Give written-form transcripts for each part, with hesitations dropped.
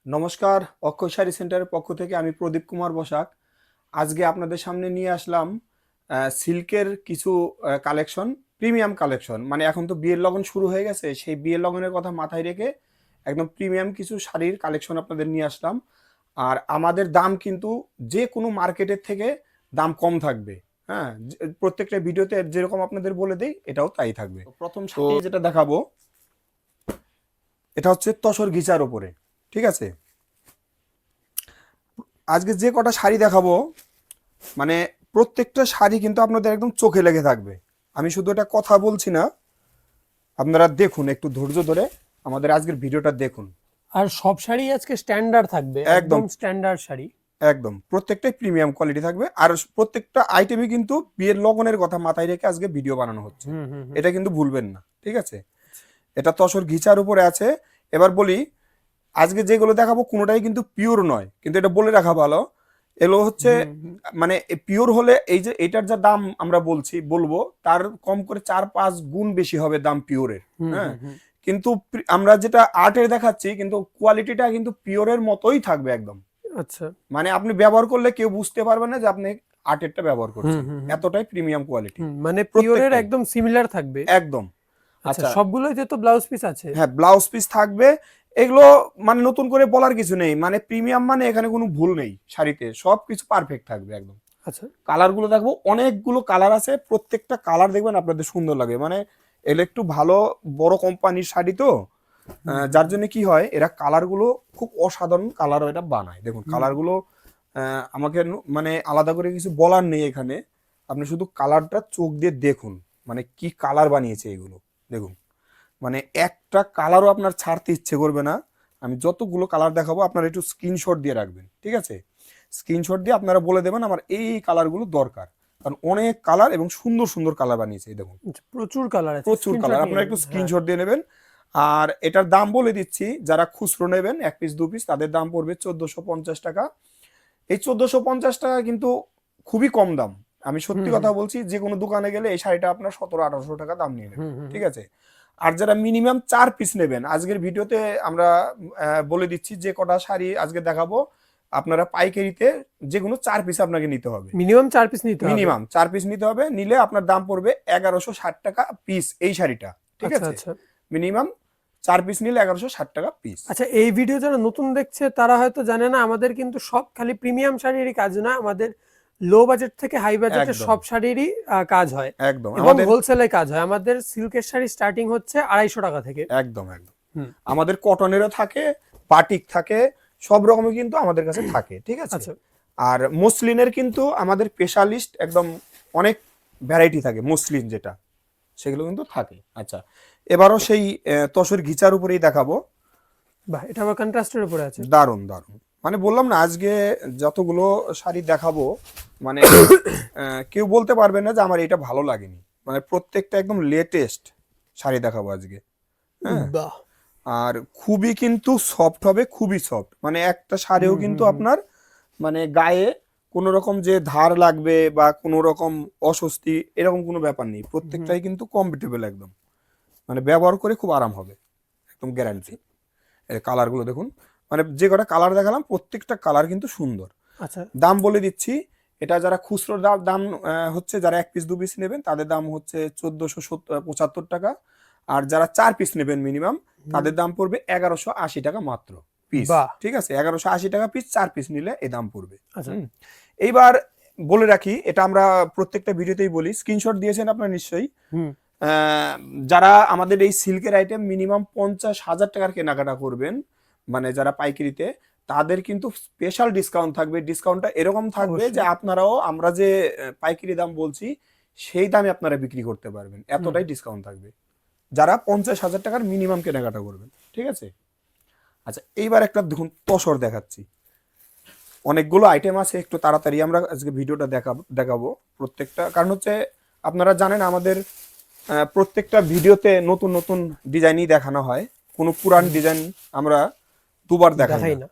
নমস্কার, অক্ষয় শাড়ি সেন্টারের পক্ষ থেকে আমি প্রদীপ কুমার বসাক। আজকে আপনাদের সামনে নিয়ে আসলাম সিল্কের কিছু কালেকশন, প্রিমিয়াম কালেকশন। মানে এখন তো বিয়ের লগন শুরু হয়ে গেছে, সেই বিয়ের লগনের কথা মাথায় রেখে একদম প্রিমিয়াম কিছু শাড়ির কালেকশন আপনাদের নিয়ে আসলাম। আর আমাদের দাম কিন্তু যে কোনো মার্কেটের থেকে দাম কম থাকবে। হ্যাঁ, প্রত্যেকটা ভিডিওতে যেরকম আপনাদের বলে দেই এটাও তাই থাকবে। প্রথম শাড়ি যেটা দেখাবো এটা হচ্ছে তসর ঘিচার ওপরে, ঠিক আছে। আজকে যে কটা শাড়ি দেখাবো মানে প্রত্যেকটা শাড়ি কিন্তু আপনাদের একদম চোখে লেগে থাকবে। আমি শুধু এটা কথা বলছি না, আপনারা দেখুন, একটু ধৈর্য ধরে আমাদের আজকের ভিডিওটা দেখুন। আর সব শাড়ি আজকে স্ট্যান্ডার্ড থাকবে, একদম একদম স্ট্যান্ডার্ড শাড়ি। একদম প্রত্যেকটাই প্রিমিয়াম কোয়ালিটি থাকবে। আর প্রত্যেকটা আইটেমই কিন্তু বিয়ের লগনের কথা মাথায় রেখে আজকে ভিডিও বানানো হচ্ছে, এটা কিন্তু ভুলবেন না, ঠিক আছে। এটা তসর ঘিচার উপরে আছে। এবার বলি, আজকে যেগুলো দেখাবো কোনোটাই কিন্তু পিওর নয়, কিন্তু এটা বলে রাখা ভালো। এগুলো হচ্ছে মানে পিওর হলে এই যে এটার যা দাম আমরা বলবো তার কম করে 4-5 গুণ বেশি হবে দাম পিওরের। হ্যাঁ, কিন্তু আমরা যেটা আর্টের দেখাচ্ছি কিন্তু কোয়ালিটিটা কিন্তু পিওরের মতোই থাকবে একদম। আচ্ছা, মানে আপনি ব্যবহার করলে কেউ বুঝতে পারবে না যে আপনি আর্টেরটা ব্যবহার করছেন, এতটাই প্রিমিয়াম কোয়ালিটি। মানে পিওরের একদম সিমিলার থাকবে একদম। আচ্ছা, আচ্ছা, সবগুলোতে তো ব্লাউজ পিস আছে? হ্যাঁ, ব্লাউজ পিস থাকবে। এগুলো মানে নতুন করে বলার কিছু নেই, মানে প্রিমিয়াম মানে এখানে কোনো ভুল নেই, শাড়িতে সবকিছু পারফেক্ট থাকবে একদম। আচ্ছা, কালার গুলো দেখবো, অনেকগুলো কালার আছে, প্রত্যেকটা কালার দেখবেন আপনাদের সুন্দর লাগে। মানে এগুলো একটু ভালো বড় কোম্পানির শাড়ি তো, যার জন্য কি হয় এরা কালার গুলো খুব অসাধারণ কালার এটা বানায়। দেখুন কালার গুলো আমাকে মানে আলাদা করে কিছু বলার নেই এখানে, আপনি শুধু কালারটা চোখ দিয়ে দেখুন, মানে কি কালার বানিয়েছে এগুলো দেখুন। মানে একটা কালারও আপনার ছাড়তে ইচ্ছে করবে না। আমি যতগুলো কালার দেখাবো আপনারা একটু স্ক্রিনশট দিয়ে রাখবেন, ঠিক আছে। স্ক্রিনশট দিয়ে আপনারা বলে দেবেন আমার এই কালারগুলো দরকার, কারণ অনেক কালার এবং সুন্দর সুন্দর কালার বানিয়েছে এই দেখুন, আচ্ছা, প্রচুর কালার আছে, প্রচুর স্ক্রিনশট কালার। নিয়ে আপনারা একটু নেবেন। হ্যাঁ, স্ক্রিনশট দিয়ে নেবেন। আর এটার দাম বলে দিচ্ছি, যারা খুচরো নেবেন 1 পিস 2 পিস তাদের দাম পড়বে 1450 টাকা। এই 1450 টাকা কিন্তু খুবই কম দাম। আমি সত্যি কথা বলছি, যে কোনো দোকানে গেলে এই শাড়িটা আপনার 1700-1800 টাকা দাম নিয়ে নেবে, ঠিক আছে। আর যারা মিনিমাম 4 পিস নেবেন, আজকের ভিডিওতে আমরা বলে দিচ্ছি যে কটা শাড়ি আজকে দেখাবো আপনারা পাইকারিতে যে কোনো 4 পিস আপনাকে নিতে হবে। মিনিমাম 4 পিস নিতে হবে। মিনিমাম 4 পিস নিতে হবে, নিলে আপনার দাম পড়বে 1160 টাকা পিস এই শাড়িটা, ঠিক আচ্ছা, আছে। আচ্ছা, মিনিমাম 4 পিস নিলে 1160 টাকা পিস। আচ্ছা। এই ভিডিও যারা নতুন দেখছে তারা হয়তো জানে না, আমাদের কিন্তু সব খালি প্রিমিয়াম শাড়িরই কাজ না, আমাদের লো বাজেট থেকে হাই বাজেটের একদম সব শাড়িরই কাজ হয় একদম এবং আমাদের হোলসেলে কাজ হয়। আমাদের সিল্কের শাড়ি স্টার্টিং হচ্ছে 250 টাকা থেকে। একদম একদম আমাদের কটনেরও থাকে, বাটিক থাকে, সব রকমই কিন্তু আমাদের কাছে থাকে, ঠিক আছে। আচ্ছা, আর মসলিনের কিন্তু আমাদের স্পেশালিস্ট একদম অনেক ভ্যারাইটি থাকে, মসলিন যেটা সেগুলো কিন্তু থাকে। আচ্ছা, এবারও সেই তসর ঘিচার উপরেই দেখাবো। বাহ, এটা আবার কন্ট্রাস্টের উপরে আছে। দারুণ দারুণ, মানে বললাম না আজকে যতগুলো শাড়ি দেখাবো মানে কেউ বলতে পারবে না যে আমার এটা ভালো লাগেনি। মানে প্রত্যেকটা একদম লেটেস্ট শাড়ি দেখাবো আজকে। হ্যাঁ, বাহ, আর খুবই কিন্তু সফট হবে, খুবই সফট। মানে একটা শাড়িও কিন্তু আপনার মানে গায়ে কোনো রকম যে ধার লাগবে বা কোনো রকম অস্বস্তি এরকম কোনো ব্যাপার নেই, প্রত্যেকটাই কিন্তু কমফোর্টেবল একদম, মানে ব্যবহার করে খুব আরাম হবে, একদম গ্যারান্টি। এর কালারগুলো দেখুন, মানে যে কটা কালার দেখালাম প্রত্যেকটা কালার কিন্তু সুন্দর। আচ্ছা, দাম বলে দিচ্ছি, এটা যারা খুচরো দাম হচ্ছে যারা 1 পিস 2 পিস নেবেন তাদের দাম হচ্ছে 1475 টাকা। আর যারা 4 পিস নেবেন মিনিমাম তাদের দাম পড়বে 1180 টাকা মাত্র পিস, বাহ, ঠিক আছে। 1180 টাকা পিস, 4 পিস নিলে এই দাম পড়বে। আচ্ছা, এইবার বলে রাখি, এটা আমরা প্রত্যেকটা ভিডিওতেই বলি, স্ক্রিনশট দিয়েছেন আপনারা নিশ্চয়ই। আহ, যারা আমাদের এই সিল্কের আইটেম মিনিমাম 50,000 টাকার কেনাকাটা করবেন, মানে যারা পাইকারিতে, তাদের কিন্তু স্পেশাল ডিসকাউন্ট থাকবে। ডিসকাউন্টটা এরকম থাকবে যে আপনারাও আমরা যে পাইকারি দাম বলছি সেই দামে আপনারা বিক্রি করতে পারবেন, এতটাই ডিসকাউন্ট থাকবে যারা 50,000 টাকার মিনিমাম কেনাকাটা করবেন, ঠিক আছে। আচ্ছা, এইবার একটা দেখুন তসর দেখাচ্ছি। অনেকগুলো আইটেম আছে, একটু তাড়াতাড়ি আমরা আজকে ভিডিওটা দেখাবো প্রত্যেকটা, কারণ হচ্ছে আপনারা জানেন আমাদের প্রত্যেকটা ভিডিওতে নতুন নতুন ডিজাইনই দেখানো হয়, কোনো পুরান ডিজাইন আমরা দুবার দেখাই না,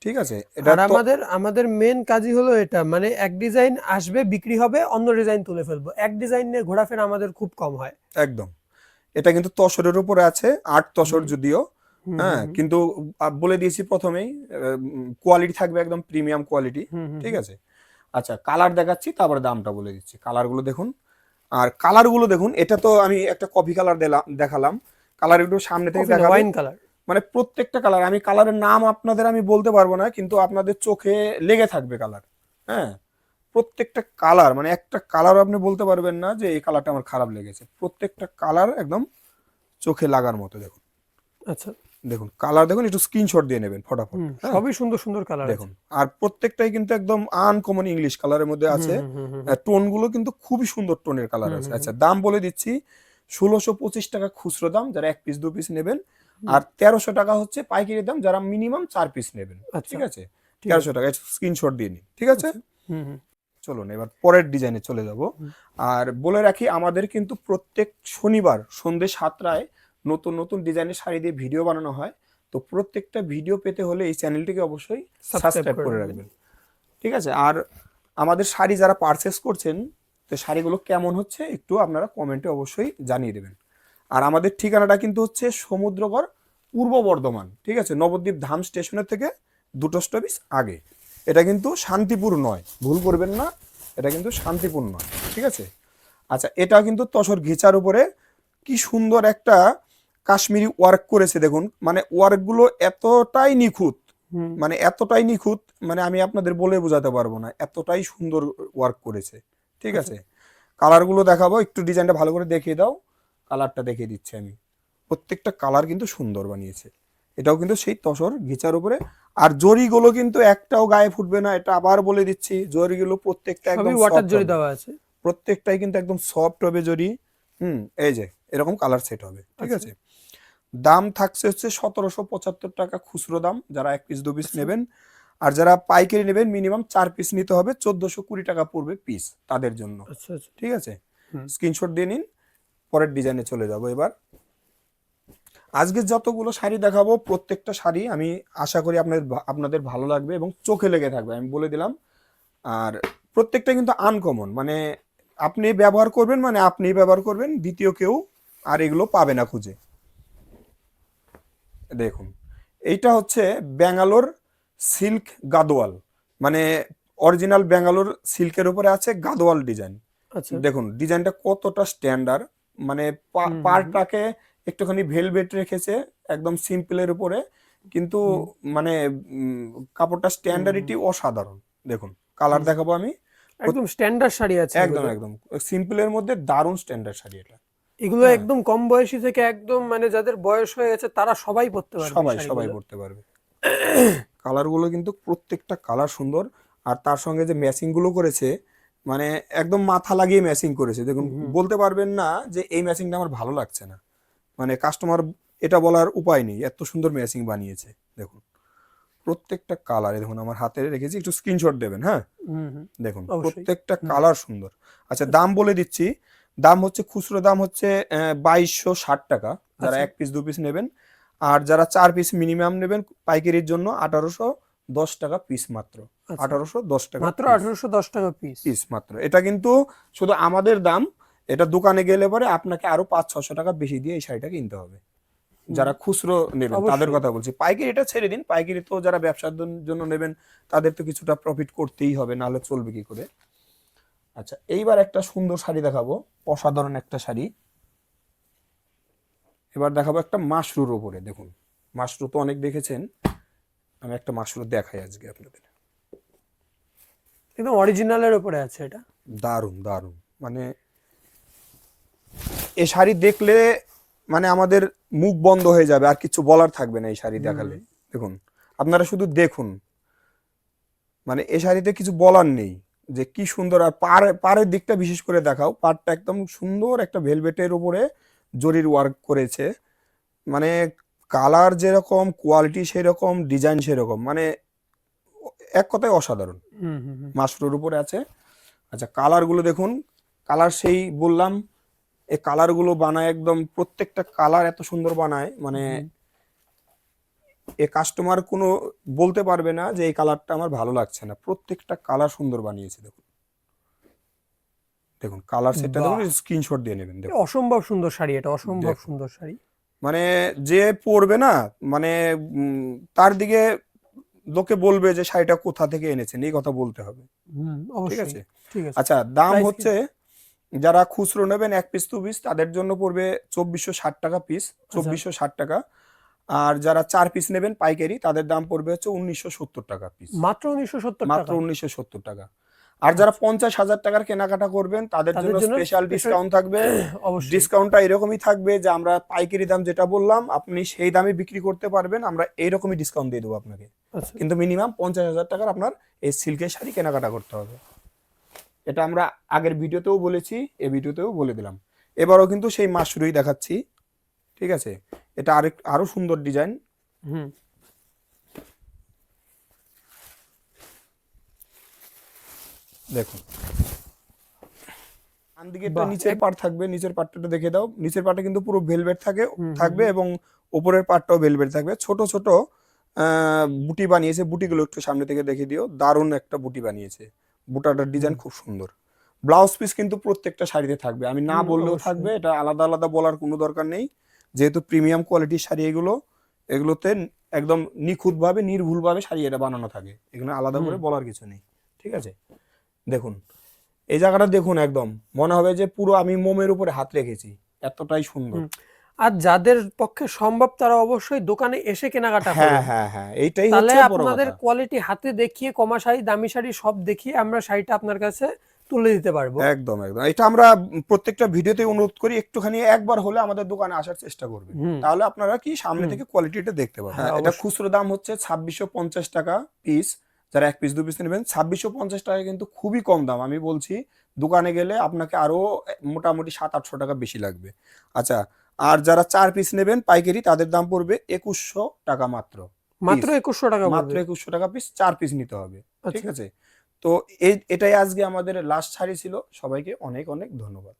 ঠিক আছে। এটা আর আমাদের আমাদের মেন কাজই হলো এটা, মানে এক ডিজাইন আসবে, বিক্রি হবে, অন্য ডিজাইন তুলে ফেলবো। এক ডিজাইন নিয়ে ঘোরাফেরা আমাদের খুব কম হয়। একদম, এটা কিন্তু তসরের উপরে আছে, 8 তসর যদিও, হ্যাঁ, কিন্তু বলে দিয়েছি প্রথমেই কোয়ালিটি থাকবে একদম প্রিমিয়াম কোয়ালিটি। ঠিক আছে, আচ্ছা কালার দেখাচ্ছি, তারপরে দামটা বলে দিচ্ছি। কালারগুলো দেখুন, আর কালারগুলো দেখুন, এটা তো আমি একটা কফি কালার দেখালাম, কালার একটু সামনে থেকে দেখাবো। ওয়াইন কালার, মানে প্রত্যেকটা কালার, আমি কালারের নাম আপনাদের আমি বলতে পারবো না, কিন্তু আপনাদের চোখে লেগে থাকবে কালার। হ্যাঁ, প্রত্যেকটা কালার, মানে একটা কালার আপনি বলতে পারবেন না যে এই কালারটা আমার খারাপ লেগেছে। প্রত্যেকটা কালার একদম চোখে লাগার মতো। দেখুন, আচ্ছা দেখুন কালার দেখুন, একটু স্ক্রিনশট দিয়ে নেবেন ফটাফট। হ্যাঁ, সবই সুন্দর সুন্দর কালার দেখুন, আর প্রত্যেকটাই কিন্তু একদম আনকমন ইংলিশ কালারের মধ্যে আছে। টোন গুলো কিন্তু খুবই সুন্দর টোনের কালার আছে। আচ্ছা দাম বলে দিচ্ছি, 1625 টাকা খুচরো দাম যারা 1 পিস 2 পিস নেবেন, আর 1300 টাকা হচ্ছে পাইকারি দাম যারা মিনিমাম 4 পিস নেবেন। ঠিক আছে, 1300 টাকা, স্ক্রিনশট দিয়ে নিন। ঠিক আছে, চলুন এবার পরের ডিজাইনে চলে যাব। আর বলে রাখি, আমাদের কিন্তু প্রত্যেক শনিবার সন্ধ্যে 7টায় নতুন নতুন ডিজাইনের শাড়ি দিয়ে ভিডিও বানানো হয়। তো প্রত্যেকটা ভিডিও পেতে হলে এই চ্যানেলটিকে অবশ্যই সাবস্ক্রাইব করে রাখবেন। ঠিক আছে, আর আমাদের শাড়ি যারা পারচেস করছেন, তো শাড়িগুলো কেমন হচ্ছে একটু আপনারা কমেন্টে অবশ্যই জানিয়ে দেবেন। আর আমাদের ঠিকানাটা কিন্তু হচ্ছে সমুদ্রগড়, পূর্ব বর্ধমান। ঠিক আছে, নবদ্বীপ ধাম স্টেশনের থেকে 2টো স্টপেজ আগে। এটা কিন্তু শান্তিপুর নয়, ভুল করবেন না, এটা কিন্তু শান্তিপুর নয়। ঠিক আছে, আচ্ছা এটা কিন্তু তসর ঘেঁচার উপরে কি সুন্দর একটা কাশ্মীরি ওয়ার্ক করেছে। দেখুন, মানে ওয়ার্কগুলো এতটাই নিখুঁত, মানে এতটাই নিখুঁত, মানে আমি আপনাদের বলে বোঝাতে পারবো না, এতটাই সুন্দর ওয়ার্ক করেছে। ঠিক আছে, কালারগুলো দেখাবো, একটু ডিজাইনটা ভালো করে দেখিয়ে দাও। কালারটা দেখিয়ে দিচ্ছি আমি। প্রত্যেকটা কালার কিন্তু সুন্দর বানিয়েছে। এটাও কিন্তু সেই তসর ঘেঁচার উপরে। আর জরিগুলো কিন্তু একটাও গায়ে ফুটবে না, এটা আবার বলে দিচ্ছি। জরিগুলো প্রত্যেকটা একদম ওয়াটার soft জরি হবে। দেওয়া আছে, প্রত্যেকটাই কিন্তু একদম সফট হবে জরি। এই যে এরকম কালার সেট হবে। ঠিক আছে, দাম থাকছে হচ্ছে 1775 টাকা খুচরো দাম যারা 1 পিস 2 পিস নেবেন। আর যারা পাইকারি নেবেন মিনিমাম 4 পিস নিতে হবে, 1420 টাকা পড়বে পিস তাদের জন্য। আচ্ছা ঠিক আছে, স্ক্রিনশট দিয়ে নিন। পরের ডিজাইনে চলে যাব এবার। আজকে যতগুলো শাড়ি দেখাবো প্রত্যেকটা শাড়ি আমি আশা করি আপনাদের ভালো লাগবে এবং চোখে লেগে থাকবে, আমি বলে দিলাম। আর প্রত্যেকটা কিন্তু আনকমন, মানে আপনি ব্যবহার করবেন, মানে আপনি ব্যবহার করবেন, দ্বিতীয় কেউ আর এগুলো পাবে না খুঁজে। দেখুন, এইটা হচ্ছে ব্যাঙ্গালোর সিল্ক গাদোয়াল, মানে অরিজিনাল ব্যাঙ্গালোর সিল্কের উপরে আছে গাদোয়াল ডিজাইন। আচ্ছা দেখুন ডিজাইনটা কতটা স্ট্যান্ডার্ড, মানে পাড়টাকে একটুখানি ভেলভেট রেখেছে একদম সিম্পলের উপরে, কিন্তু মানে কাপড়টা স্ট্যান্ডার্ডিটি অসাধারণ। দেখুন কালার দেখাবো আমি, একদম স্ট্যান্ডার্ড শাড়ি আছে একদম একদম সিম্পলের মধ্যে দারুণ স্ট্যান্ডার্ড শাড়ি এটা। এগুলো একদম কম বয়সী থেকে একদম মানে যাদের বয়স হয়ে গেছে তারা সবাই পড়তে পারবে, সবাই সবাই পড়তে পারবে। কালারগুলো কিন্তু প্রত্যেকটা কালার সুন্দর, আর তার সঙ্গে যে ম্যাচিং গুলো করেছে, মানে একদম মাথা লাগিয়ে ম্যাচিং করেছে। দেখুন বলতে পারবেন না যে এই ম্যাচিংটা আমার ভালো লাগছে না, মানে কাস্টমার এটা বলার উপায় নেই, এত সুন্দর ম্যাচিং বানিয়েছে। দেখুন প্রত্যেকটা কালার, দেখুন আমার হাতে রেখেছি, একটু স্ক্রিনশট দেবেন। হ্যাঁ, দেখুন প্রত্যেকটা কালার সুন্দর। আচ্ছা দাম বলে দিচ্ছি, দাম হচ্ছে খুচরো দাম হচ্ছে 2260 টাকা যারা 1 পিস 2 পিস নেবেন। আর যারা 4 পিস মিনিমাম নেবেন পাইকারির জন্য 1810 টাকা পিস মাত্র। 1810 টাকা মাত্র 1810 টাকা পিস পিস মাত্র। এটা কিন্তু শুধু আমাদের দাম, এটা দোকানে গেলে পরে আপনাকে আরো 500-600 টাকা বেশি দিয়ে এই শাড়িটা কিনতে হবে যারা খুচরো নেবেন তাদের কথা বলছি। পাইকারি এটা ছেড়ে দিন, পাইকারি তো যারা ব্যবসার জন্য নেবেন তাদের তো কিছুটা প্রফিট করতেই হবে, নাহলে চলবে কি করে। আচ্ছা এইবার একটা সুন্দর শাড়ি দেখাবো, অসাধারণ একটা শাড়ি। এবার দেখাবো একটা মাশরুর উপরে। দেখুন মাশরু তো অনেক দেখেছেন, আমি একটা মাশরু দেখাই আজকে আপনাদের। একদম অরিজিনালের উপরে আছে এটা, দারুন দারুন, মানে এই শাড়ি দেখলে মানে আমাদের মুখ বন্ধ হয়ে যাবে, আর কিছু বলার থাকবে না এই শাড়ি দেখালে। দেখুন আপনারা শুধু দেখুন, মানে এই শাড়িতে কিছু বলার নেই যে কি সুন্দর। আর পাড়ের দিকটা বিশেষ করে দেখাও, পাড়টা একদম সুন্দর একটা ভেলভেটের উপরে জরির ওয়ার্ক করেছে, মানে কালার যেরকম কোয়ালিটি সেরকম ডিজাইন সেরকম, মানে এক কথায় অসাধারণ মাশরুর উপরে আছে। আচ্ছা কালার গুলো দেখুন, কালার সেই বললাম, এই কালার গুলো বানায় একদম প্রত্যেকটা কালার এত সুন্দর বানায়, মানে এ কাস্টমার কোনো বলতে পারবে না যে এই কালারটা আমার ভালো লাগছে না, প্রত্যেকটা কালার সুন্দর বানিয়েছে। দেখুন দেখুন কালার সেটটা দেখুন, স্ক্রিনশট দিয়ে নেবেন। দেখুন অসম্ভব সুন্দর শাড়ি, এটা অসম্ভব সুন্দর শাড়ি। মানে যে পরবে না, মানে তার দিকে লোকে বলবে যে শাড়িটা কোথা থেকে এনেছেন, এই কথা বলতে হবে। ঠিক অবশ্যই। আছে। ঠিক আছে। আচ্ছা, দাম প্রাইস হচ্ছে যারা খুচরো নেবেন 1 পিস 2 পিস তাদের জন্য পড়বে 2460 টাকা পিস, আচ্ছা। 2460 টাকা। আর যারা 4 পিস নেবেন পাইকারি তাদের দাম পড়বে হচ্ছে 1970 টাকা পিস, মাত্র 1970 মাত্র টাকা। 1970 টাকা। আর যারা 50,000 টাকার কেনাকাটা করবেন তাদের তাদের জন্য জন্য স্পেশাল স্পেশাল ডিসকাউন্ট থাকবে। অবশ্যই। ডিসকাউন্টটা এরকমই থাকবে যে আমরা পাইকারি দাম যেটা বললাম আপনি সেই দামে বিক্রি করতে পারবেন, আমরা এইরকমই ডিসকাউন্ট দিয়ে দেবো আপনাকে। আচ্ছা। কিন্তু মিনিমাম 50,000 টাকার আপনার এই সিল্কের শাড়ি কেনাকাটা করতে হবে। এটা আমরা আগের ভিডিওতেও বলেছি, এই ভিডিওতেও বলে দিলাম। এবারও কিন্তু সেই মাশরুই দেখাচ্ছি, ঠিক আছে। এটা আরো সুন্দর ডিজাইন। হুম। দেখুন, ডান দিকে একটা নিচের পার্ট থাকবে, নিচের পার্টটা দেখে দাও। নিচের পার্টে কিন্তু পুরো ভেলভেট থাকবে এবং উপরের পার্টটাও ভেলভেট থাকবে। ছোট ছোট বুটি বানিয়েছে, বুটিগুলো একটু সামনে থেকে দেখে দিও। দারুণ একটা বুটি বানিয়েছে, বুটাটার ডিজাইন খুব সুন্দর। ব্লাউজ পিস কিন্তু প্রত্যেকটা শাড়িতে থাকবে, আমি না বললেও অবশ্যই। থাকবে, এটা আলাদা আলাদা বলার কোনো দরকার নেই। যেহেতু প্রিমিয়াম কোয়ালিটির শাড়ি এগুলোতে একদম নিখুঁতভাবে নির্ভুলভাবে শাড়ি এটা বানানো থাকে, এখানে আলাদা করে বলার কিছু নেই। ঠিক আছে, দেখুন এই জায়গাটা দেখুন, একদম মনে হবে যে পুরো আমি মোমের উপরে হাত রেখেছি, এতটাই সুন্দর। আর যাদের পক্ষে সম্ভব তারা অবশ্যই দোকানে এসে কেনাকাটা হ্যাঁ করুন। হ্যাঁ হ্যাঁ, এইটাই তাহলে হচ্ছে বড় আপনাদের কথা। কোয়ালিটি হাতে দেখিয়ে, কমা শাড়ি দামি শাড়ি সব দেখিয়ে আমরা শাড়িটা আপনার কাছে তুলে দিতে পারবো। একদম একদম, এটা আমরা প্রত্যেকটা ভিডিওতে অনুরোধ করি একটুখানি একবার হলে আমাদের দোকানে আসার চেষ্টা করবেন, তাহলে আপনারা কি সামনে থেকে কোয়ালিটিটা দেখতে পাবেন। হ্যাঁ, এটা খুচরো দাম হচ্ছে 2650 টাকা পিস। যারা 1 পিস 2 পিস নেবেন 2650 টাকা কিন্তু খুবই কম দাম, আমি বলছি দোকানে গেলে আপনাকে আরো মোটামুটি 700-800 টাকা বেশি লাগবে। আচ্ছা, আর যারা 4 পিস নেবেন পাইকারি তাদের দাম পড়বে 2100 টাকা মাত্র। মাত্র 2100 টাকা মাত্র পড়বে। 2100 টাকা পিস, 4 পিস নিতে হবে। ঠিক আচ্ছা। আছে, তো এটাই আজকে আমাদের লাস্ট শাড়ি ছিল। সবাইকে অনেক অনেক ধন্যবাদ।